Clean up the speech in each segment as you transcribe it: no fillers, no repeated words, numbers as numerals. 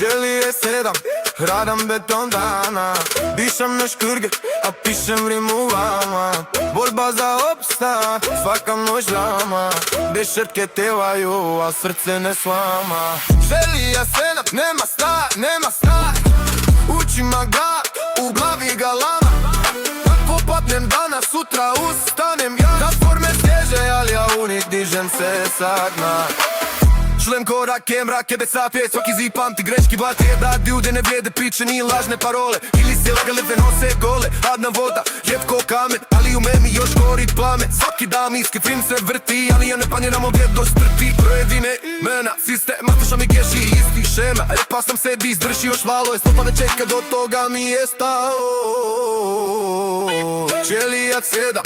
Čelije 7, hradam beton dana. Dišem na škrge, a pišem rimu vama. Borba za opstat, svaka noć lama. Gdje šrtke tevaju, a srce ne slama. Čelije 7, nema staj. Učima ga, u glavi ga lama. Kako padnem danas, sutra ustanem ja. Da forme stježe, ali ja unik dižem se sad na. Šlem korake, mrake, bez sapje, svaki zid pamti greški bate. Da ljude ne vrijede priče, ni lažne parole. Ili se lagale nose gole, hladna voda, jeb ko kamen. Ali u meni još gori plame. Svaki dan iski film se vrti, ali ja ne planiram objed do strti. Brojedine imena, sistema, sluša mi keši istih šema. Pa sam sebi izdrži još malo, je stopa da čeka, do toga mi je stalo. Čelijat 7,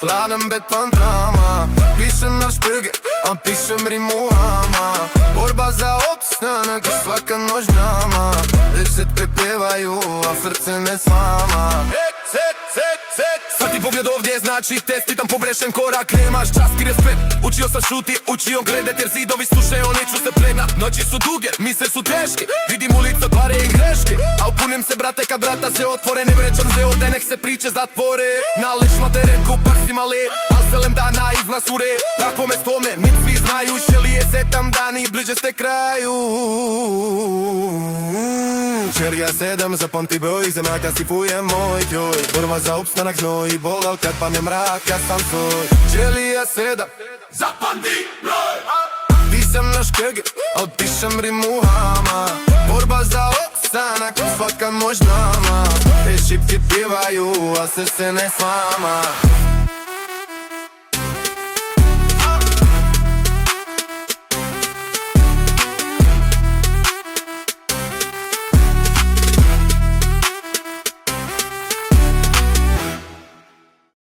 hladam beton drama. Pišem na šprge, a pišem rimu vama. Borba za opstanak, svaka noć nama. Desetke pjevaju, a srce ne slama. Svaki pogled ovdje znači test, pitam pogrešen korak, nemaš časki respekt. Učio sam šuti, učio gledat jer zidovi slušaju, neću se pregnat. Noći su duge, misle su teške, vidim ulicu, tvare i greške. A upunim se brate kad vrata se otvore, ne vrećam se ovdje, nek se priče zatvore. Naleš materen, kupar si male, al selem dana izvlas u red. Tako me stome, mit svi znaju, Čelije 7 dani, bliže ste kraju. Čelija 7, zapamti broj, zemljaka sifuje moj tjoj. Borba za opstanak znoj, bolal kad padne mrak, ja sam svoj. Čelija 7, zapamti broj. Pisam na škrge, al pišem rimu vama. Borba za opstanak, svaka noć nama. Te šipke pjevaju, a srce ne slama.